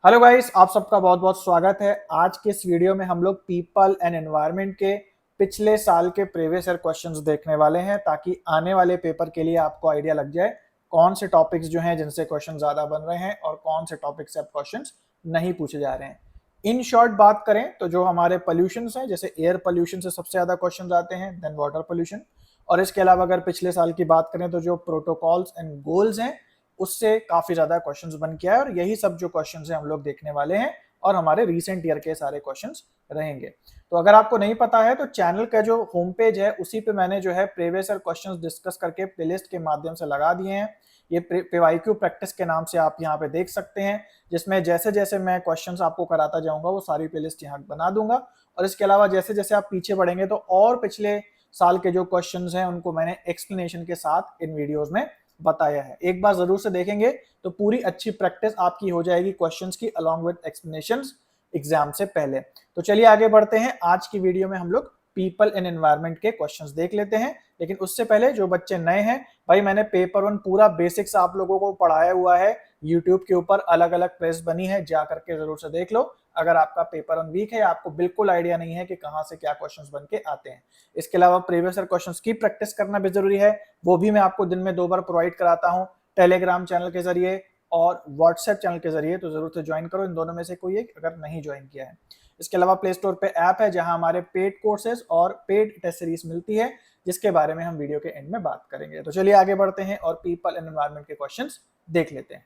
Hello guys, आप सबका बहुत बहुत स्वागत है। आज के इस वीडियो में हम लोग पीपल एंड एनवायरनमेंट के पिछले साल के प्रीवियस ईयर क्वेश्चंस देखने वाले हैं, ताकि आने वाले पेपर के लिए आपको आइडिया लग जाए कौन से टॉपिक्स जो हैं जिनसे क्वेश्चन ज्यादा बन रहे हैं और कौन से टॉपिक से अब क्वेश्चंस नहीं पूछे जा रहे हैं। इन शॉर्ट बात करें तो जो हमारे पोल्यूशन हैं, जैसे एयर पोल्यूशन से सबसे ज्यादा क्वेश्चन आते हैं, देन वाटर पोल्यूशन। और इसके अलावा अगर पिछले साल की बात करें तो जो प्रोटोकॉल्स एंड गोल्स हैं उससे काफी ज्यादा क्वेश्चंस बन के आए, और यही सब जो क्वेश्चंस हैं हम लोग देखने वाले हैं और हमारे रीसेंट ईयर के सारे क्वेश्चंस रहेंगे। तो अगर आपको नहीं पता है तो चैनल का जो होम पेज है उसी पे मैंने जो है प्रीवियस ईयर क्वेश्चंस डिस्कस करके प्लेलिस्ट के माध्यम से लगा दिए हैं। ये पीवाईक्यू प्रैक्टिस के नाम से आप यहाँ पे देख सकते हैं, जिसमें जैसे जैसे मैं क्वेश्चंस आपको कराता जाऊंगा वो सारी प्लेलिस्ट यहाँ बना दूंगा। और इसके अलावा जैसे जैसे आप पीछे बढ़ेंगे तो और पिछले साल के जो क्वेश्चंस हैं उनको मैंने एक्सप्लेनेशन के साथ इन वीडियोस में बताया है। एक बार जरूर से देखेंगे तो पूरी अच्छी प्रैक्टिस आपकी हो जाएगी क्वेश्चंस की, अलॉन्ग विद एक्सप्लेनेशंस एग्जाम से पहले। तो चलिए आगे बढ़ते हैं। आज की वीडियो में हम लोग पीपल एंड एनवायरनमेंट के क्वेश्चंस देख लेते हैं, लेकिन उससे पहले जो बच्चे नए हैं, भाई मैंने पेपर 1 पूरा बेसिक्स आप लोगों को पढ़ाया हुआ है यूट्यूब के ऊपर, अलग अलग प्लेलिस्ट बनी है, जा करके जरूर से देख लो। अगर आपका पेपर 1 वीक है, आपको बिल्कुल आइडिया नहीं है कि कहाँ से क्या क्वेश्चंस बन के आते हैं। इसके अलावा प्रीवियस ईयर क्वेश्चंस की प्रैक्टिस करना भी जरूरी है, वो भी मैं आपको दिन में 2 बार प्रोवाइड कराता हूँ, टेलीग्राम चैनल के जरिए और व्हाट्सएप चैनल के जरिए। तो जरूर से ज्वाइन करो इन दोनों में से कोई एक, अगर नहीं ज्वाइन किया है। इसके अलावा प्ले स्टोर पे ऐप है जहां हमारे पेड कोर्सेज और पेड टेस्ट सीरीज मिलती है, जिसके बारे में हम वीडियो के एंड में बात करेंगे। तो चलिए आगे बढ़ते हैं और पीपल एंड एनवायरनमेंट के क्वेश्चंस देख लेते हैं।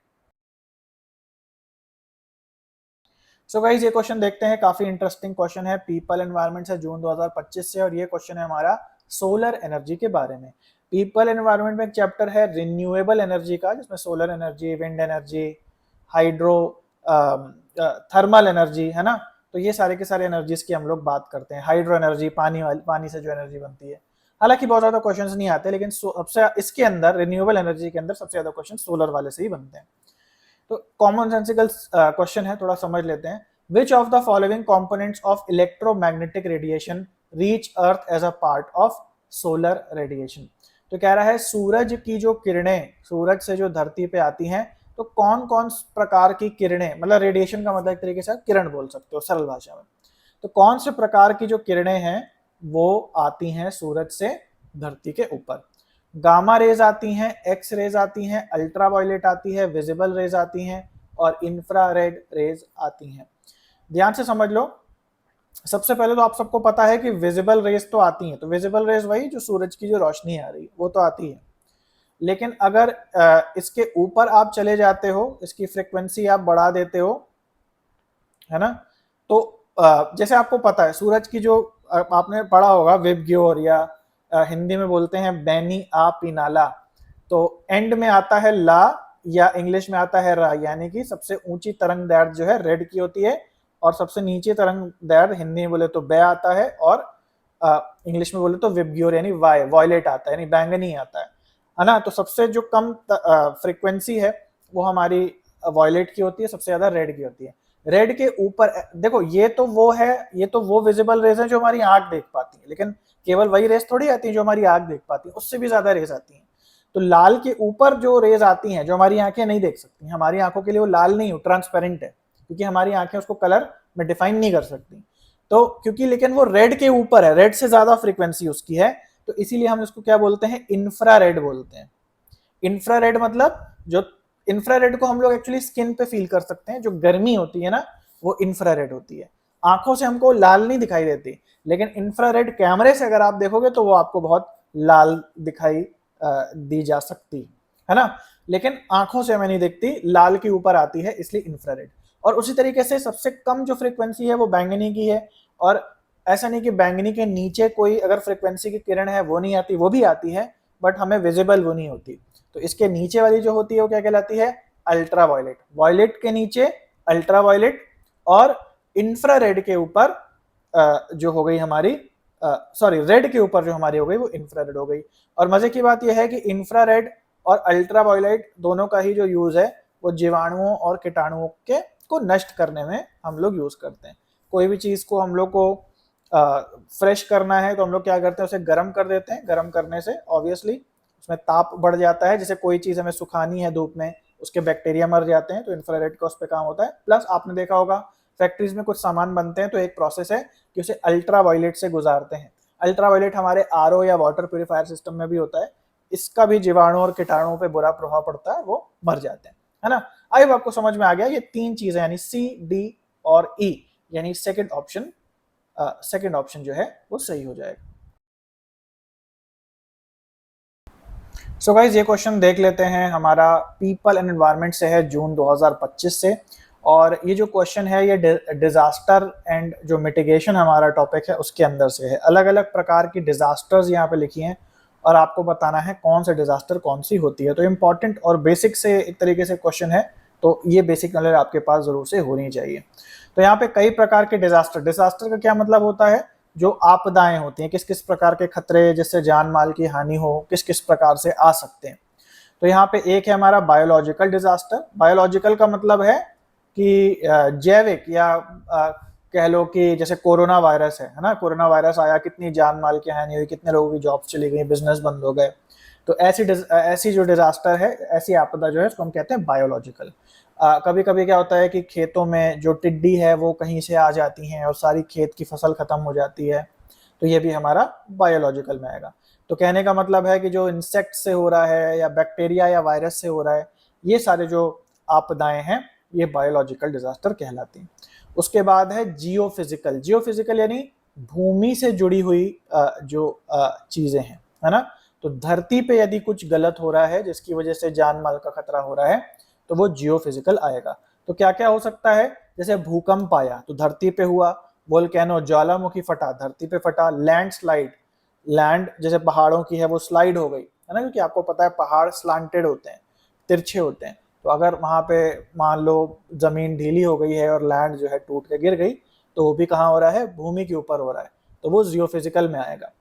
सो गाइस, ये क्वेश्चन देखते हैं, काफी इंटरेस्टिंग क्वेश्चन है, पीपल एनवायरनमेंट से, जून 2025 से, और ये क्वेश्चन है हमारा सोलर एनर्जी के बारे में। पीपल एनवायरनमेंट में एक चैप्टर है रिन्यूएबल एनर्जी का, जिसमें solar energy, wind energy, hydro, thermal energy है ना। तो ये सारे के सारे एनर्जीज की हम लोग बात करते हैं। हाइड्रो एनर्जी, पानी से जो एनर्जी बनती है। हालांकि बहुत ज्यादा क्वेश्चंस नहीं आते, लेकिन सबसे इसके अंदर रिन्यूएबल एनर्जी के अंदर सबसे ज्यादा क्वेश्चन सोलर वाले से ही बनते हैं। तो कॉमन सेंसिकल क्वेश्चन है, थोड़ा समझ लेते हैं। Which of the following components of electromagnetic radiation reach earth as a part of solar radiation. तो कह रहा है सूरज की जो किरणें सूरज से जो धरती पे आती हैं, तो कौन कौन प्रकार की किरणें, मतलब रेडिएशन का मतलब एक तरीके से किरण बोल सकते हो सरल भाषा में। तो कौन से प्रकार की जो किरणें हैं वो आती हैं सूरज से धरती के ऊपर। गामा रेज आती हैं, एक्स रेज आती हैं, अल्ट्रावायलेट आती है, विजिबल रेज आती हैं और इंफ्रारेड रेज आती हैं। ध्यान से समझ लो। सबसे पहले तो आप सबको पता है कि विजिबल रेज तो आती हैं, तो विजिबल रेज वही जो सूरज की जो रोशनी आ रही है वो तो आती है। लेकिन अगर इसके ऊपर आप चले जाते हो, इसकी फ्रिक्वेंसी आप बढ़ा देते हो, है ना, तो जैसे आपको पता है सूरज की जो आपने पढ़ा होगा विबग्योर, या हिंदी में बोलते हैं बैनी आ पिनाला, तो एंड में आता है ला या इंग्लिश में आता है रा, यानी कि सबसे ऊंची तरंग दैर्घ्य जो है रेड की होती है, और सबसे नीचे तरंग दैर्घ्य हिंदी में बोले तो बे आता है, और इंग्लिश में बोले तो विबग्योर यानी वाई वॉयलेट आता है, यानी बैंगनी आता है ना। तो सबसे जो कम फ्रीक्वेंसी है वो हमारी वॉयलेट की होती है, सबसे ज्यादा रेड की होती है। रेड के ऊपर देखो, ये तो वो है, ये तो वो विजिबल रेज है जो हमारी आंख देख पाती है, लेकिन केवल वही रेज थोड़ी आती है जो हमारी आंख देख पाती है, उससे भी ज्यादा रेज आती है। तो लाल के ऊपर जो रेज आती हैं जो हमारी आंखें नहीं देख सकती, हमारी आंखों के लिए वो लाल नहीं हो, ट्रांसपेरेंट है, क्योंकि हमारी आंखें उसको कलर में डिफाइन नहीं कर सकती। तो क्योंकि लेकिन वो रेड के ऊपर है, रेड से ज्यादा फ्रीक्वेंसी उसकी है, तो इसीलिए हम इसको क्या बोलते हैं, इंफ्रारेड बोलते हैं। इंफ्रारेड मतलब जो इंफ्रारेड को हम लोग एक्चुअली स्किन पे फील कर सकते हैं, जो गर्मी होती है ना वो इंफ्रारेड होती है। आंखों से हमको लाल नहीं दिखाई देती, लेकिन इंफ्रारेड कैमरे से अगर आप देखोगे तो वो आपको बहुत लाल दिखाई दी जा सकती है ना, लेकिन आंखों से हमें नहीं दिखती, लाल के ऊपर आती है, इसलिए इंफ्रारेड। और उसी तरीके से सबसे कम जो फ्रीक्वेंसी है वो बैंगनी की है, और ऐसा नहीं कि बैंगनी के नीचे कोई अगर फ्रीक्वेंसी की किरण है वो नहीं आती, वो भी आती है, बट हमें विजिबल वो नहीं होती। तो इसके नीचे वाली जो होती है वो क्या कहलाती है, अल्ट्रा वायलेट। वायलेट के नीचे अल्ट्रा वायलेट, और इंफ्रारेड के ऊपर जो हो गई हमारी, सॉरी रेड के ऊपर जो हमारी हो गई वो इंफ्रारेड हो गई। और मजे की बात यह है कि इंफ्रारेड और अल्ट्रा वायलेट दोनों का ही जो यूज है वो जीवाणुओं और कीटाणुओं के को नष्ट करने में हम लोग यूज करते हैं। कोई भी चीज को हम लोग को फ्रेश करना है तो हम लोग क्या करते हैं, उसे गर्म कर देते हैं। गर्म करने से ऑब्वियसली उसमें ताप बढ़ जाता है, जैसे कोई चीज हमें सुखानी है धूप में, उसके बैक्टीरिया मर जाते हैं, तो इंफ्रारेड का उस पर काम होता है। प्लस आपने देखा होगा फैक्ट्रीज में कुछ सामान बनते हैं तो एक प्रोसेस है कि उसे अल्ट्रा वायलेट से गुजारते हैं। अल्ट्रा वायलेट हमारे आरओ या वाटर प्यूरिफायर सिस्टम में भी होता है, इसका भी जीवाणु और कीटाणुओं पे बुरा प्रभाव पड़ता है, वो मर जाते हैं, है ना। आई होप आपको समझ में आ गया। ये तीन चीजें यानी सी, डी और ई, यानी सेकंड ऑप्शन जो है वो सही हो जाएगा। सो गाइस ये क्वेश्चन देख लेते हैं, हमारा पीपल एंड एनवायरनमेंट से है, जून 2025 से। और ये जो क्वेश्चन है ये डिजास्टर एंड जो मिटिगेशन हमारा टॉपिक है उसके अंदर से है। अलग अलग प्रकार की डिजास्टर्स यहाँ पे लिखी हैं और आपको बताना है कौन सा डिजास्टर कौन सी होती है। तो इम्पॉर्टेंट और बेसिक से एक तरीके से क्वेश्चन है, तो ये बेसिक नॉलेज आपके पास जरूर से होनी चाहिए। तो यहाँ पे कई प्रकार के डिजास्टर का क्या मतलब होता है, जो आपदाएं होती हैं, किस किस प्रकार के खतरे जिससे जान माल की हानि हो किस किस प्रकार से आ सकते हैं। तो यहाँ पे एक है हमारा बायोलॉजिकल डिजास्टर। बायोलॉजिकल का मतलब है कि जैविक या कह लो कि जैसे कोरोना वायरस है ना, कोरोना वायरस आया, कितनी जान माल की हानि हुई, कितने लोगों की जॉब चली गई, बिजनेस बंद हो गए। तो ऐसी जो डिजास्टर है, ऐसी आपदा जो है उसको हम कहते हैं बायोलॉजिकल। कभी कभी क्या होता है कि खेतों में जो टिड्डी है वो कहीं से आ जाती हैं और सारी खेत की फसल खत्म हो जाती है, तो ये भी हमारा बायोलॉजिकल में आएगा। तो कहने का मतलब है कि जो इंसेक्ट से हो रहा है या बैक्टीरिया या वायरस से हो रहा है, ये सारे जो आपदाएं हैं ये बायोलॉजिकल डिजास्टर कहलाती हैं। उसके बाद है जियोफिजिकल। जियोफिजिकल यानी भूमि से जुड़ी हुई जो चीजें हैं, है ना। तो धरती पे यदि कुछ गलत हो रहा है जिसकी वजह से जान माल का खतरा हो रहा है, तो वो जियोफिजिकल आएगा। तो क्या क्या हो सकता है, जैसे भूकंप आया तो धरती पे हुआ, वोल्केनो ज्वालामुखी फटा धरती पे फटा, लैंडस्लाइड, लैंड जैसे पहाड़ों की है वो स्लाइड हो गई, है ना, क्योंकि आपको पता है पहाड़ स्लांटेड होते हैं, तिरछे होते हैं। तो अगर वहां पे मान लो जमीन ढीली हो गई है और लैंड जो है टूट के गिर गई, तो वो भी कहाँ हो रहा है, भूमि के ऊपर हो रहा है, तो वो जियोफिजिकल में आएगा।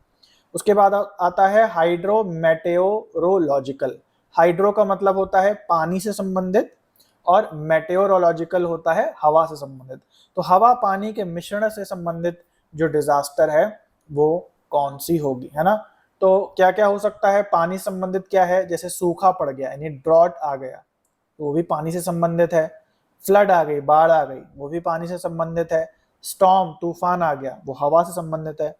उसके बाद आता है हाइड्रोमेटेओरोलॉजिकल। हाइड्रो का मतलब होता है पानी से संबंधित और मेटेओरोलॉजिकल होता है हवा से संबंधित। तो हवा पानी के मिश्रण से संबंधित जो डिजास्टर है वो कौन सी होगी, है ना। तो क्या क्या हो सकता है, पानी संबंधित क्या है, जैसे सूखा पड़ गया यानी ड्रॉट आ गया, तो वो भी पानी से संबंधित है। फ्लड आ गई, बाढ़ आ गई, वो भी पानी से संबंधित है। स्टॉर्म तूफान आ गया, वो हवा से संबंधित है।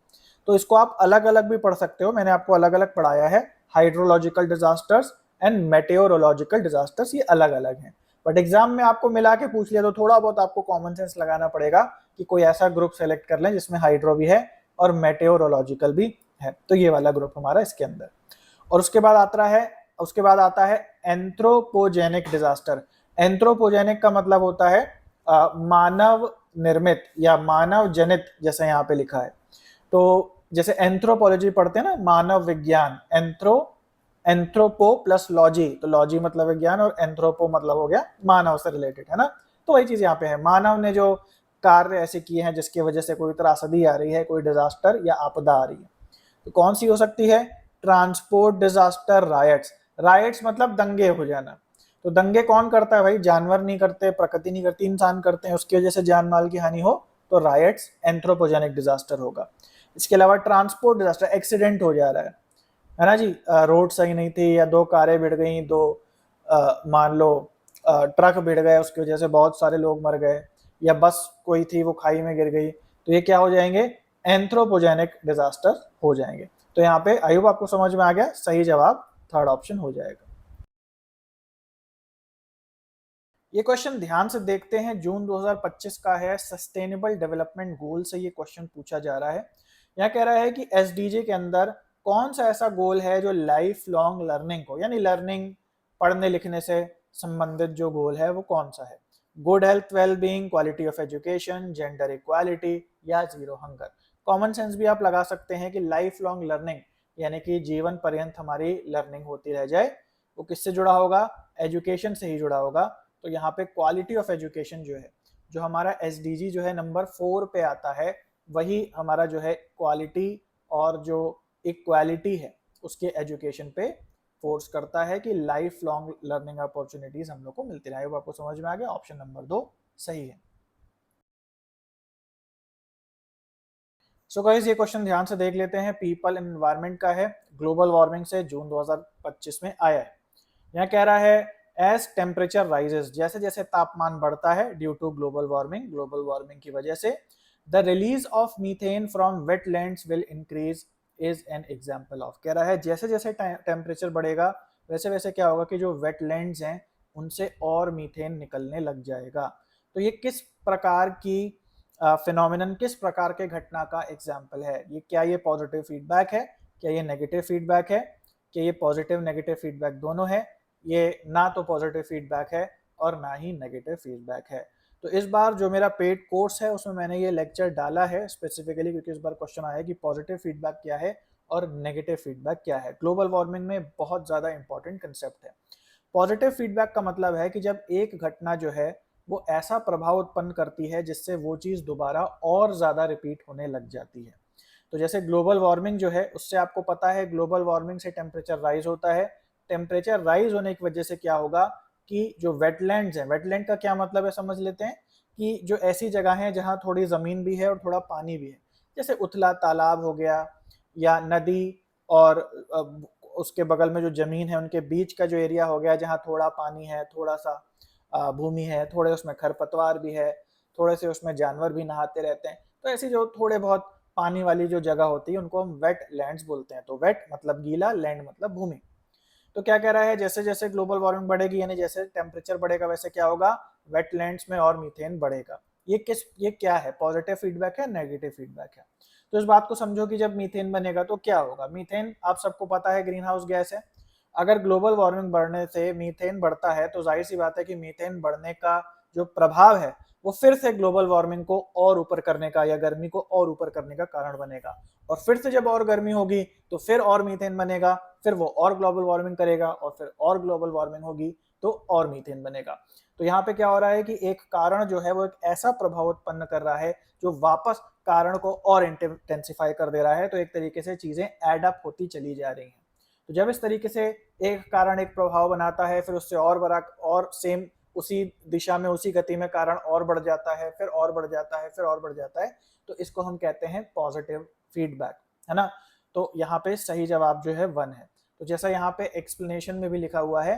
तो इसको आप अलग अलग भी पढ़ सकते हो, मैंने आपको अलग अलग पढ़ाया है। हाइड्रोलॉजिकल डिजास्टर्स एंड मेटेओरोलॉजिकल डिजास्टर्स, ये अलग अलग हैं। बट एग्जाम में आपको मिला के पूछ लिया तो थोड़ा बहुत आपको कॉमन सेंस लगाना पड़ेगा कि कोई ऐसा ग्रुप सेलेक्ट कर लें जिसमें हाइड्रो भी है और मेटेओरोलॉजिकल भी है, तो ये वाला ग्रुप हमारा इसके अंदर। और उसके बाद आता है एंथ्रोपोजेनिक डिजास्टर। एंथ्रोपोजेनिक का मतलब होता है मानव निर्मित या मानव जनित, जैसे यहाँ पे लिखा है। तो जैसे एंथ्रोपोलॉजी पढ़ते हैं ना, मानव विज्ञान, एंथ्रोपो प्लस लॉजी, तो लॉजी मतलब विज्ञान और एंथ्रोपो मतलब हो गया मानव से रिलेटेड, है ना। तो वही चीज यहाँ पे है, मानव ने जो कार्य ऐसे किए हैं जिसकी वजह से कोई त्रासदी आ रही है, कोई डिजास्टर या आपदा आ रही है। तो कौन सी हो सकती है, ट्रांसपोर्ट डिजास्टर, रायट्स। रायट्स मतलब दंगे हो जाना। तो दंगे कौन करता है भाई, जानवर नहीं करते, प्रकृति नहीं करती, इंसान करते हैं, उसकी वजह से जान माल की हानि हो तो रायट्स एंथ्रोपोजेनिक डिजास्टर होगा। इसके अलावा ट्रांसपोर्ट डिजास्टर, एक्सीडेंट हो जा रहा है ना जी, रोड सही नहीं थी या दो कारें भिड़ गई, दो मान लो ट्रक भिड़ गए, उसकी वजह से बहुत सारे लोग मर गए, या बस कोई थी वो खाई में गिर गई, तो ये क्या हो जाएंगे, एंथ्रोपोजेनिक डिजास्टर हो जाएंगे। तो यहाँ पे आई होप आपको समझ में आ गया, सही जवाब थर्ड ऑप्शन हो जाएगा। ये क्वेश्चन ध्यान से देखते हैं, जून 2025 का है, सस्टेनेबल डेवलपमेंट गोल से ये क्वेश्चन पूछा जा रहा है। यह कह रहा है कि एसडीजी के अंदर कौन सा ऐसा गोल है जो लाइफ लॉन्ग लर्निंग को, यानी लर्निंग, पढ़ने लिखने से संबंधित जो गोल है वो कौन सा है। Good health, well being, quality of education, gender equality या जीरो हंगर। कॉमन सेंस भी आप लगा सकते हैं कि लाइफ लॉन्ग लर्निंग यानी कि जीवन पर्यंत हमारी लर्निंग होती रह जाए, वो किससे जुड़ा होगा, एजुकेशन से ही जुड़ा होगा। तो यहाँ पे क्वालिटी ऑफ एजुकेशन जो है, जो हमारा एसडीजी जो है नंबर 4 पे आता है, वही हमारा जो है क्वालिटी और जो इक्वालिटी है उसके एजुकेशन पे फोर्स करता है कि लाइफ लॉन्ग लर्निंग अपॉर्चुनिटीज हम लोग को मिलती रहे। आपको समझ में आ गया, ऑप्शन नंबर 2 सही है। सो गाइस ये क्वेश्चन ध्यान से देख लेते हैं, पीपल एंड एनवायरनमेंट का है, ग्लोबल वार्मिंग से जून 2025 में आया है। यहाँ कह रहा है एज टेम्परेचर राइजेस, जैसे जैसे तापमान बढ़ता है ड्यू टू ग्लोबल वार्मिंग की वजह से, the release of methane from wetlands will increase is an example of. कह रहा है जैसे जैसे टेम्परेचर बढ़ेगा वैसे वैसे क्या होगा कि जो वेटलैंड्स हैं उनसे और मीथेन निकलने लग जाएगा। तो ये किस प्रकार की फिनोमिनन, किस प्रकार के घटना का एग्जाम्पल है? ये क्या ये पॉजिटिव फीडबैक है, क्या ये नेगेटिव फीडबैक है, क्या ये पॉजिटिव नेगेटिव फीडबैक दोनों है? ये ना तो पॉजिटिव फीडबैक है और ना ही नेगेटिव फीडबैक है। तो इस बार जो मेरा पेड कोर्स है उसमें मैंने ये लेक्चर डाला है स्पेसिफिकली क्योंकि इस बार क्वेश्चन आया कि पॉजिटिव फीडबैक क्या है और नेगेटिव फीडबैक क्या है। ग्लोबल वार्मिंग में बहुत ज़्यादा इंपॉर्टेंट कंसेप्ट है। पॉजिटिव फीडबैक का मतलब है कि जब एक घटना जो है वो ऐसा प्रभाव उत्पन्न करती है जिससे वो चीज़ दोबारा और ज़्यादा रिपीट होने लग जाती है। तो जैसे ग्लोबल वार्मिंग जो है उससे आपको पता है ग्लोबल वार्मिंग से टेम्परेचर राइज होता है। टेम्परेचर राइज होने की वजह से क्या होगा कि जो वेटलैंड्स हैं, वेटलैंड का क्या मतलब है समझ लेते हैं कि जो ऐसी जगह है जहाँ थोड़ी ज़मीन भी है और थोड़ा पानी भी है, जैसे उथला तालाब हो गया या नदी और उसके बगल में जो ज़मीन है उनके बीच का जो एरिया हो गया जहाँ थोड़ा पानी है, थोड़ा सा भूमि है, थोड़े उसमें खरपतवार भी है, थोड़े से उसमें जानवर भी नहाते रहते हैं। तो ऐसी जो थोड़े बहुत पानी वाली जो जगह होती है उनको हम वेट लैंड्स बोलते हैं। तो वेट मतलब गीला, लैंड मतलब भूमि। तो क्या कह रहा है जैसे जैसे ग्लोबल वार्मिंग बढ़ेगी यानी जैसे टेम्परेचर बढ़ेगा वैसे क्या होगा, वेटलैंड्स में और मीथेन बढ़ेगा। ये क्या है, पॉजिटिव फीडबैक है, नेगेटिव फीडबैक है? तो इस बात को समझो कि जब मीथेन बनेगा तो क्या होगा। मीथेन आप सबको पता है ग्रीन हाउस गैस है। अगर ग्लोबल वार्मिंग बढ़ने से मीथेन बढ़ता है तो जाहिर सी बात है कि मीथेन बढ़ने का जो प्रभाव है वो फिर से ग्लोबल वार्मिंग को और ऊपर करने का या गर्मी को और ऊपर करने का कारण बनेगा। और फिर से जब और गर्मी होगी तो फिर और मीथेन बनेगा, फिर वो और ग्लोबल वार्मिंग करेगा और फिर और ग्लोबल वार्मिंग होगी तो और मीथेन बनेगा। तो यहाँ पे क्या हो रहा है कि एक कारण जो है वो एक ऐसा प्रभाव उत्पन्न कर रहा है जो वापस कारण को और इंटेंसिफाई कर दे रहा है। तो एक तरीके से चीजें एड अप होती चली जा रही हैं। तो जब इस तरीके से एक कारण एक प्रभाव बनाता है फिर उससे और बड़ा और सेम उसी दिशा में उसी गति में कारण और बढ़ जाता है, फिर और बढ़ जाता है, फिर और बढ़ जाता है, तो इसको हम कहते हैं पॉजिटिव फीडबैक, है ना। तो यहाँ पे सही जवाब जो है 1 है। तो जैसा यहाँ पे एक्सप्लेनेशन में भी लिखा हुआ है,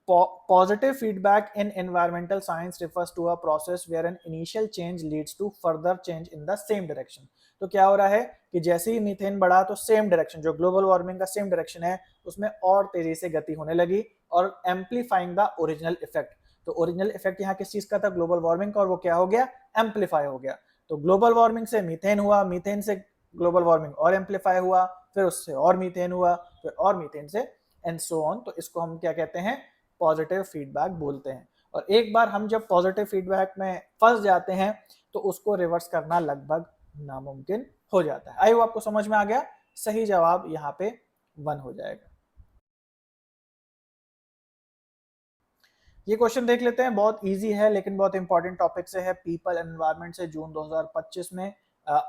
positive feedback in environmental science refers to a process where an initial change leads to further change in the same direction. तो क्या हो रहा है कि जैसे ही मीथेन बढ़ा तो सेम डायरेक्शन, जो ग्लोबल वार्मिंग का सेम डायरेक्शन है उसमें और तेजी से गति होने लगी और एम्पलीफाइंग द ओरिजिनल इफेक्ट। तो ओरिजिनल इफेक्ट यहाँ किस चीज का था, ग्लोबल वार्मिंग का, और वो क्या हो गया, एम्पलीफाई हो गया। तो ग्लोबल वार्मिंग से मीथेन हुआ, मीथेन से ग्लोबल वार्मिंग और एम्पलीफाई हुआ, फिर उससे और मीथेन हुआ, फिर और मीथेन से एंड सो ऑन। तो इसको हम क्या कहते हैं, पॉजिटिव फीडबैक बोलते हैं। और एक बार हम जब पॉजिटिव फीडबैक में फंस जाते हैं तो उसको रिवर्स करना लगभग नामुमकिन हो जाता है। आई होप आपको समझ में आ गया। सही जवाब यहाँ पे 1 हो जाएगा। ये क्वेश्चन देख लेते हैं, बहुत इजी है लेकिन बहुत इंपॉर्टेंट टॉपिक से है, पीपल एनवायरनमेंट से, जून 2025 में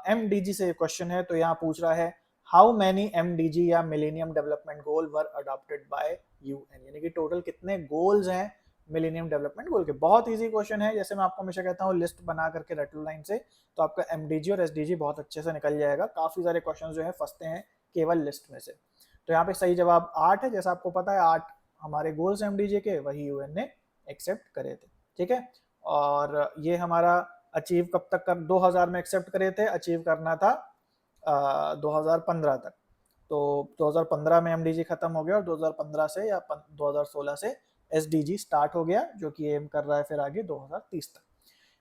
एमडीजी से क्वेश्चन है। तो यहाँ पूछ रहा है हाउ मैनी एमडीजी या millennium development goal were adopted by UN, यानी कि टोटल कितने गोल्स हैं मिलेनियम डेवलपमेंट गोल के। बहुत इजी क्वेश्चन है, जैसे मैं आपको हमेशा कहता हूँ लिस्ट बना करके रट लो लाइन से, तो आपका एमडीजी और एसडीजी बहुत अच्छे से निकल जाएगा। काफी सारे क्वेश्चन जो है फंसते हैं केवल लिस्ट में से। तो यहाँ पे सही जवाब 8 है। जैसा आपको पता है 8 हमारे गोल्स एमडीजी के, वही यूएन ने एक्सेप्ट करे थे, ठीक है। और ये हमारा अचीव कब तक कर, 2000 में एक्सेप्ट करे थे, अचीव करना था 2015 तक। तो 2015 में एमडीजी खत्म हो गया और 2015 से या 2016 से एसडीजी स्टार्ट हो गया, जो कि एम कर रहा है फिर आगे 2030 तक,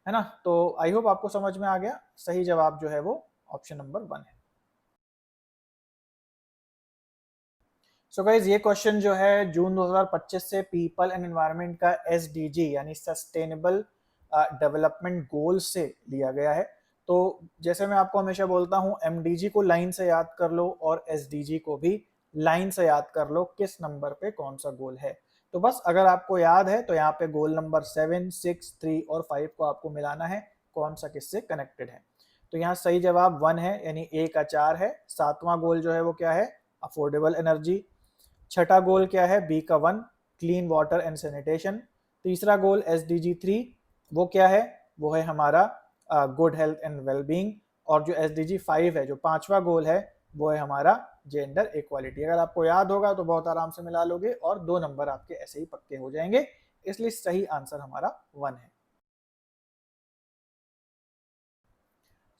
है ना। तो आई होप आपको समझ में आ गया। सही जवाब जो है वो ऑप्शन नंबर 1 है। सो गाइज ये क्वेश्चन जो है जून 2025 से पीपल एंड एनवायरनमेंट का एसडीजी यानी सस्टेनेबल डेवलपमेंट गोल से लिया गया है। तो जैसे मैं आपको हमेशा बोलता हूँ एमडीजी को लाइन से याद कर लो और एसडीजी को भी लाइन से याद कर लो, किस नंबर पे कौन सा गोल है। तो बस अगर आपको याद है तो यहाँ पे गोल नंबर 7, 6, 3 और 5 को आपको मिलाना है, कौन सा किससे कनेक्टेड है। तो यहाँ सही जवाब 1 है, यानी ए का 4 है। 7वां गोल जो है वो क्या है, अफोर्डेबल एनर्जी। छठा गोल क्या है, बी का 1, क्लीन वाटर एंड सैनिटेशन। तीसरा गोल SDG 3 वो क्या है, वो है हमारा गुड हेल्थ एंड वेलबींग। और जो SDG 5 है, जो 5वां गोल है, वो है हमारा जेंडर इक्वालिटी। अगर आपको याद होगा तो बहुत आराम से मिला लोगे और 2 नंबर आपके ऐसे ही पक्के हो जाएंगे। इसलिए सही आंसर हमारा 1 है।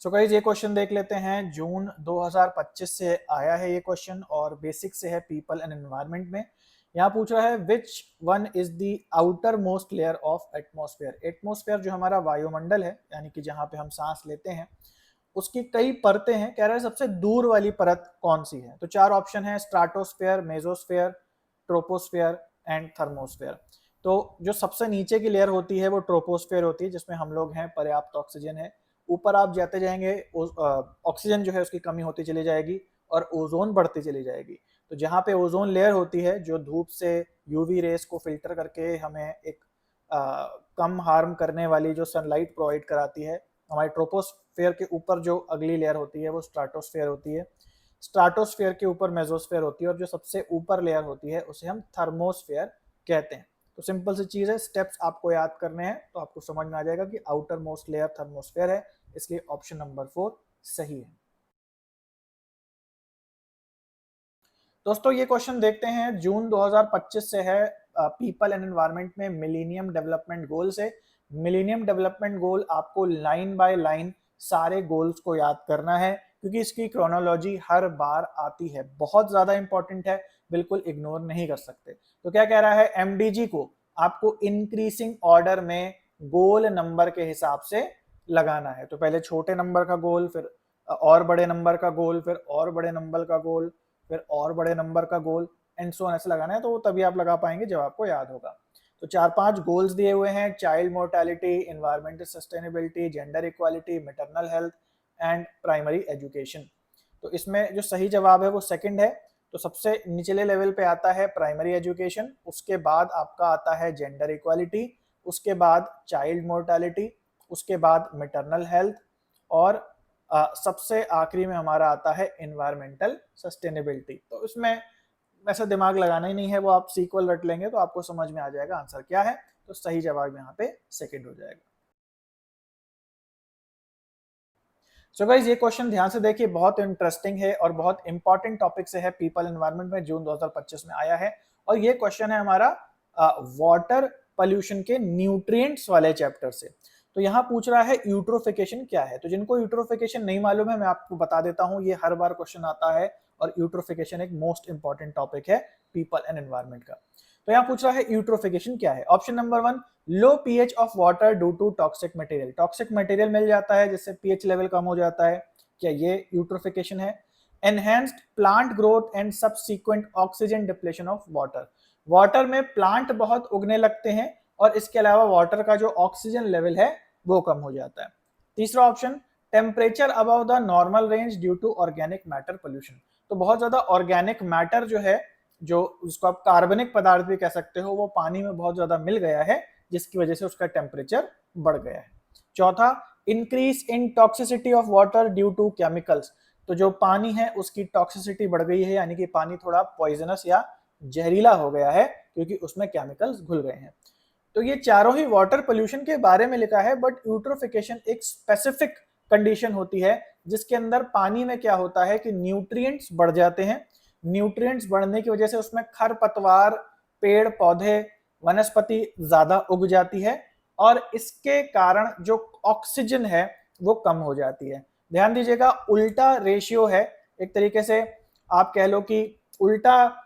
सो गाइस ये क्वेश्चन देख लेते हैं, जून 2025 से आया है ये क्वेश्चन और बेसिक से है पीपल एंड एनवायरनमेंट में। यहाँ पूछ रहा है which one is the outer most layer of atmosphere. Atmosphere जो हमारा वायुमंडल है, यानी कि जहाँ पे हम सांस लेते हैं, उसकी कई परतें हैं। कह रहा है सबसे दूर वाली परत कौन सी है। तो 4 ऑप्शन है, stratosphere, mesosphere, troposphere and thermosphere. तो जो सबसे नीचे की लेयर होती है वो ट्रोपोस्फेयर होती है, जिसमें हम लोग हैं, पर्याप्त ऑक्सीजन है। ऊपर आप जाते जाएंगे ऑक्सीजन जो है उसकी कमी होती चली जाएगी और ओजोन बढ़ती चली जाएगी। तो जहाँ पे ओजोन लेयर होती है जो धूप से यूवी रेस को फिल्टर करके हमें एक कम हार्म करने वाली जो सनलाइट प्रोवाइड कराती है, हमारे ट्रोपोस्फेयर के ऊपर जो अगली लेयर होती है वो स्ट्राटोस्फेयर होती है। स्ट्राटोस्फेयर के ऊपर मेसोस्फेयर होती है और जो सबसे ऊपर लेयर होती है उसे हम थर्मोस्फेयर कहते हैं। तो सिंपल सी चीज है, स्टेप्स आपको याद करने हैं तो आपको समझ में आ जाएगा कि आउटर मोस्ट लेयर थर्मोस्फेयर है, इसलिए ऑप्शन नंबर 4 सही है। दोस्तों ये क्वेश्चन देखते हैं, जून 2025 से है पीपल एंड एनवायरनमेंट में मिलेनियम डेवलपमेंट गोल से। मिलेनियम डेवलपमेंट गोल आपको लाइन बाय लाइन सारे गोल्स को याद करना है, क्योंकि इसकी क्रोनोलॉजी हर बार आती है, बहुत ज्यादा इंपॉर्टेंट है, बिल्कुल इग्नोर नहीं कर सकते। तो क्या कह रहा है, एमडीजी को आपको इंक्रीजिंग ऑर्डर में गोल नंबर के हिसाब से लगाना है। तो पहले छोटे नंबर का गोल, फिर और बड़े नंबर का गोल, फिर और बड़े नंबर का गोल, फिर और बड़े नंबर का गोल, एंड सो ऑन ऐसे लगाना है। तो वो तभी आप लगा पाएंगे जब आपको याद होगा। तो 4-5 गोल्स दिए हुए हैं, child mortality, environmental sustainability, gender equality, maternal health and primary education. तो इसमें जो सही जवाब है वो सेकंड है। तो सबसे निचले लेवल पे आता है प्राइमरी एजुकेशन, उसके बाद आपका आता है जेंडर इक्वालिटी, उसके बाद चाइल्ड मोर्टेलिटी, उसके बाद मैटरनल हेल्थ और सबसे आखिरी में हमारा आता है एनवायरमेंटल सस्टेनेबिलिटी। तो इसमें वैसा दिमाग लगाना ही नहीं है, वो आप सीक्वल रट लेंगे तो आपको समझ में आ जाएगा आंसर क्या है। तो सही जवाब यहाँ पे सेकंड हो जाएगा। सो गाइस ये क्वेश्चन ध्यान से देखिए, बहुत इंटरेस्टिंग है और बहुत इंपॉर्टेंट टॉपिक से है, पीपल एनवायरनमेंट में जून 2025 में आया है। और ये क्वेश्चन है हमारा वाटर पोल्यूशन के न्यूट्रिएंट्स वाले चैप्टर से। तो यहाँ पूछ रहा है यूट्रोफिकेशन क्या है। तो जिनको यूट्रोफिकेशन नहीं मालूम है मैं आपको बता देता हूँ, ये हर बार क्वेश्चन आता है और यूट्रोफिकेशन एक मोस्ट इंपॉर्टेंट टॉपिक है पीपल एंड एनवायरनमेंट का। तो यहाँ पूछ रहा है यूट्रोफिकेशन क्या है। Option number 1, low pH of water due to toxic material. Toxic material मिल जाता है जिससे पीएच लेवल कम हो जाता है, क्या ये यूट्रोफिकेशन है। Enhanced plant growth and subsequent oxygen depletion of water. Water में प्लांट बहुत उगने लगते हैं और इसके अलावा वाटर का जो ऑक्सीजन लेवल है वो कम हो जाता है। तीसरा option, temperature above the normal range due to organic matter pollution. तो बहुत ज्यादा ऑर्गेनिक मैटर जो है, जो उसको आप कार्बनिक पदार्थ भी कह सकते हो, वो पानी में बहुत ज्यादा मिल गया है जिसकी वजह से उसका टेम्परेचर बढ़ गया है। चौथा, increase in toxicity of water due to chemicals. तो जो पानी है उसकी टॉक्सिसिटी बढ़ गई है, यानी कि पानी थोड़ा पॉइजनस या जहरीला हो गया है क्योंकि उसमें केमिकल्स घुल गए हैं। तो ये चारों ही वाटर पोल्यूशन के बारे में लिखा है, बट यूट्रोफिकेशन एक स्पेसिफिक कंडीशन होती है जिसके अंदर पानी में क्या होता है कि न्यूट्रिएंट्स बढ़ जाते हैं। न्यूट्रिएंट्स बढ़ने की वजह से उसमें खरपतवार, पेड़ पौधे, वनस्पति ज्यादा उग जाती है और इसके कारण जो ऑक्सीजन है वो कम हो जाती है। ध्यान दीजिएगा, उल्टा रेशियो है एक तरीके से, आप कह लो कि उल्टा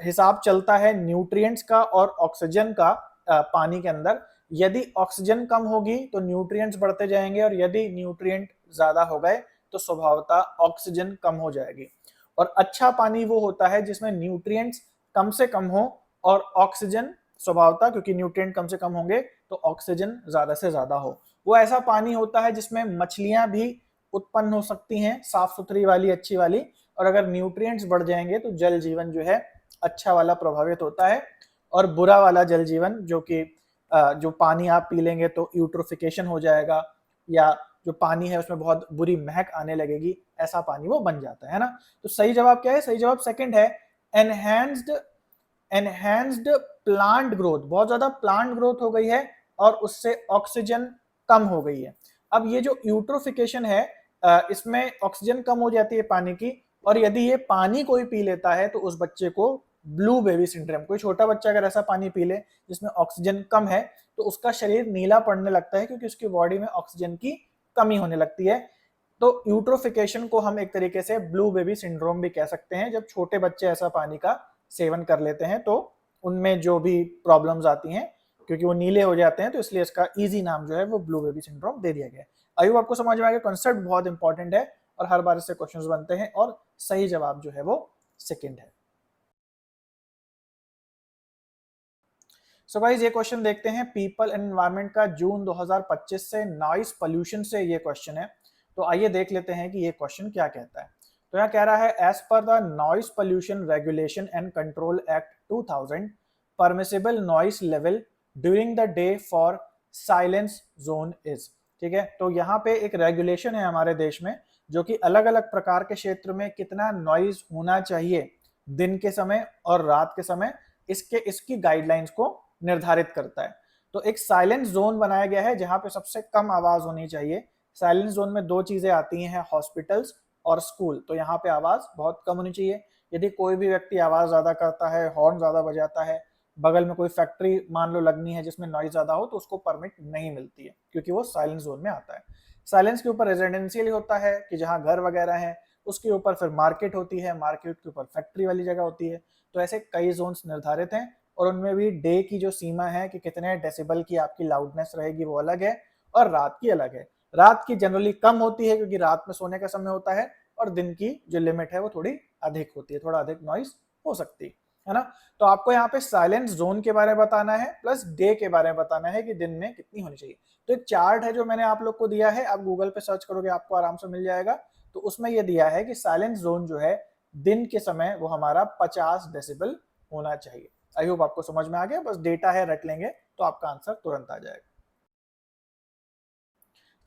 हिसाब चलता है न्यूट्रिएंट्स का और ऑक्सीजन का पानी के अंदर। यदि ऑक्सीजन कम होगी तो न्यूट्रिएंट्स बढ़ते जाएंगे और यदि न्यूट्रिएंट ज्यादा हो गए तो स्वभावतः ऑक्सीजन कम हो जाएगी। और अच्छा पानी वो होता है जिसमें न्यूट्रिएंट्स कम से कम हो और ऑक्सीजन स्वभावतः, क्योंकि न्यूट्रिएंट कम से कम होंगे तो ऑक्सीजन ज्यादा से ज्यादा हो। वो ऐसा पानी होता है जिसमें मछलियां भी उत्पन्न हो सकती हैं, साफ सुथरी वाली, अच्छी वाली। और अगर न्यूट्रिएंट्स बढ़ जाएंगे तो जल जीवन जो है अच्छा वाला प्रभावित होता है और बुरा वाला जल जीवन, जो कि जो पानी आप पी लेंगे तो यूट्रोफिकेशन हो जाएगा या जो पानी है उसमें बहुत बुरी महक आने लगेगी, ऐसा पानी वो बन जाता है ना। तो सही जवाब क्या है, सही जवाब सेकंड है, एनहेंस्ड प्लांट ग्रोथ। बहुत ज्यादा प्लांट ग्रोथ हो गई है और उससे ऑक्सीजन कम हो गई है। अब ये जो यूट्रोफिकेशन है, इसमें ऑक्सीजन कम हो जाती है पानी की, और यदि ये पानी कोई पी लेता है तो उस बच्चे को ब्लू बेबी सिंड्रोम। कोई छोटा बच्चा अगर ऐसा पानी पी ले जिसमें ऑक्सीजन कम है तो उसका शरीर नीला पड़ने लगता है क्योंकि उसकी बॉडी में ऑक्सीजन की कमी होने लगती है। तो यूट्रोफिकेशन को हम एक तरीके से ब्लू बेबी सिंड्रोम भी कह सकते हैं। जब छोटे बच्चे ऐसा पानी का सेवन कर लेते हैं तो उनमें जो भी प्रॉब्लम्स आती हैं क्योंकि वो नीले हो जाते हैं, तो इसलिए इसका इजी नाम जो है वो ब्लू बेबी सिंड्रोम दे दिया गया है। आई होप आपको समझ में आ गया। कॉन्सेप्ट बहुत इंपॉर्टेंट है और हर बार इससे क्वेश्चंस बनते हैं और सही जवाब जो है वो सेकंड है। सो गाइस ये क्वेश्चन देखते हैं पीपल एंड एनवायरनमेंट का, जून 2025 से नॉइस पोल्यूशन से ये क्वेश्चन है। तो आइए देख लेते हैं कि ये क्वेश्चन क्या कहता है। तो यहाँ कह रहा है as per the noise pollution regulation and control act 2000 permissible noise level during the day for silence zone is. ठीक है, तो यहाँ पे एक रेगुलेशन है हमारे देश में जो कि अलग अलग प्रकार के क्षेत्र में कितना नॉइज होना चाहिए दिन के समय और रात के समय, इसकी गाइडलाइंस को निर्धारित करता है। तो एक साइलेंस जोन बनाया गया है जहां पे सबसे कम आवाज होनी चाहिए। साइलेंस जोन में दो चीजें आती हैं, हॉस्पिटल्स और स्कूल। तो यहाँ पे आवाज बहुत कम होनी चाहिए। यदि कोई भी व्यक्ति आवाज ज्यादा करता है, हॉर्न ज्यादा बजाता है, बगल में कोई फैक्ट्री मान लो लगनी है जिसमें नॉइज ज्यादा हो, तो उसको परमिट नहीं मिलती है क्योंकि वो साइलेंस जोन में आता है। साइलेंस के ऊपर रेजिडेंशियल होता है कि जहाँ घर वगैरह है, उसके ऊपर फिर मार्केट होती है, मार्केट के ऊपर फैक्ट्री वाली जगह होती है। तो ऐसे कई जोन्स निर्धारित हैं और उनमें भी डे की जो सीमा है कि कितने डेसिबल की आपकी लाउडनेस रहेगी वो अलग है और रात की अलग है। रात की जनरली कम होती है क्योंकि रात में सोने का समय होता है और दिन की जो लिमिट है वो थोड़ी अधिक होती है, थोड़ा अधिक नॉइस हो सकती है ना। तो आपको यहाँ पे साइलेंस जोन के बारे में बताना है प्लस डे के बारे में बताना है कि दिन में कितनी होनी चाहिए। तो एक चार्ट है जो मैंने आप लोग को दिया है, आप गूगल पे सर्च करोगे आपको आराम से मिल जाएगा। तो उसमें यह दिया है कि साइलेंस जोन जो है दिन के समय वो हमारा 50 डेसिबल होना चाहिए। आई होप आपको समझ में आ गया। बस डेटा है, रट लेंगे तो आपका आंसर तुरंत आ जाएगा।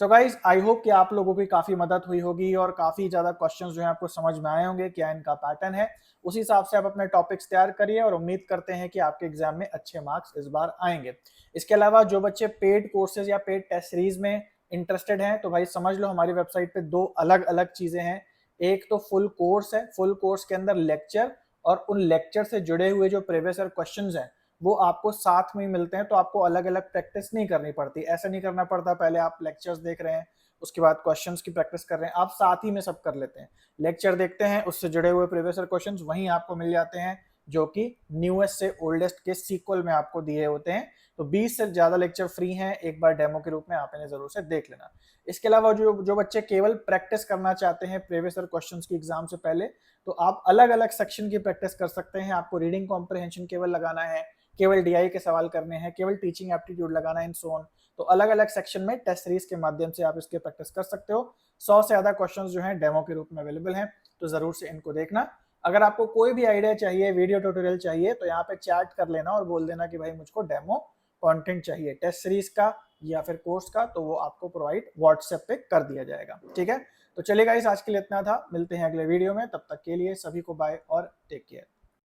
तो गाइज आई होप कि आप लोगों की काफी मदद हुई होगी और काफी ज्यादा क्वेश्चंस जो है आपको समझ में आए होंगे क्या इनका पैटर्न है। उसी हिसाब से आप अपने टॉपिक्स तैयार करिए और उम्मीद करते हैं कि आपके एग्जाम में अच्छे मार्क्स इस बार आएंगे। इसके अलावा जो बच्चे पेड कोर्सेज या पेड टेस्ट सीरीज में इंटरेस्टेड हैं तो भाई समझ लो हमारी वेबसाइट पे दो अलग अलग चीजें हैं। एक तो फुल कोर्स है, फुल कोर्स के अंदर लेक्चर और उन लेक्चर से जुड़े हुए जो प्रीवियस ईयर क्वेश्चंस हैं वो आपको साथ में मिलते हैं। तो आपको अलग अलग प्रैक्टिस नहीं करनी पड़ती, ऐसा नहीं करना पड़ता पहले आप लेक्चर्स देख रहे हैं उसके बाद क्वेश्चंस की प्रैक्टिस कर रहे हैं, आप साथ ही में सब कर लेते हैं। लेक्चर देखते हैं, उससे जुड़े हुए प्रीवियस ईयर क्वेश्चंस वहीं आपको मिल जाते हैं जो कि न्यूएस्ट से ओल्डेस्ट के सीक्वल में आपको दिए होते हैं। तो 20 से ज्यादा लेक्चर फ्री हैं, एक बार डेमो के रूप में आप इन्हें जरूर से देख लेना। इसके अलावा जो बच्चे केवल प्रैक्टिस करना चाहते हैं प्रीवियस ईयर क्वेश्चंस की एग्जाम से पहले, तो आप अलग अलग सेक्शन की प्रैक्टिस कर सकते हैं। आपको रीडिंग कॉम्प्रिहेंशन केवल लगाना है, केवल डीआई के सवाल करने हैं, केवल टीचिंग एप्टीट्यूड लगाना है, इन सो ऑन। तो अलग अलग सेक्शन में टेस्ट सीरीज के माध्यम से आप इसके प्रैक्टिस कर सकते हो। 100 से ज्यादा क्वेश्चंस जो हैं डेमो के रूप में अवेलेबल हैं, तो जरूर से इनको देखना। अगर आपको कोई भी आइडिया चाहिए, वीडियो ट्यूटोरियल चाहिए, तो यहाँ पे चैट कर लेना और बोल देना कि भाई मुझको डेमो कंटेंट चाहिए टेस्ट सीरीज का या फिर कोर्स का, तो वो आपको प्रोवाइड व्हाट्सएप पे कर दिया जाएगा। ठीक है, तो चलेगा, इस आज के लिए इतना था। मिलते हैं अगले वीडियो में, तब तक के लिए सभी को बाय और टेक केयर।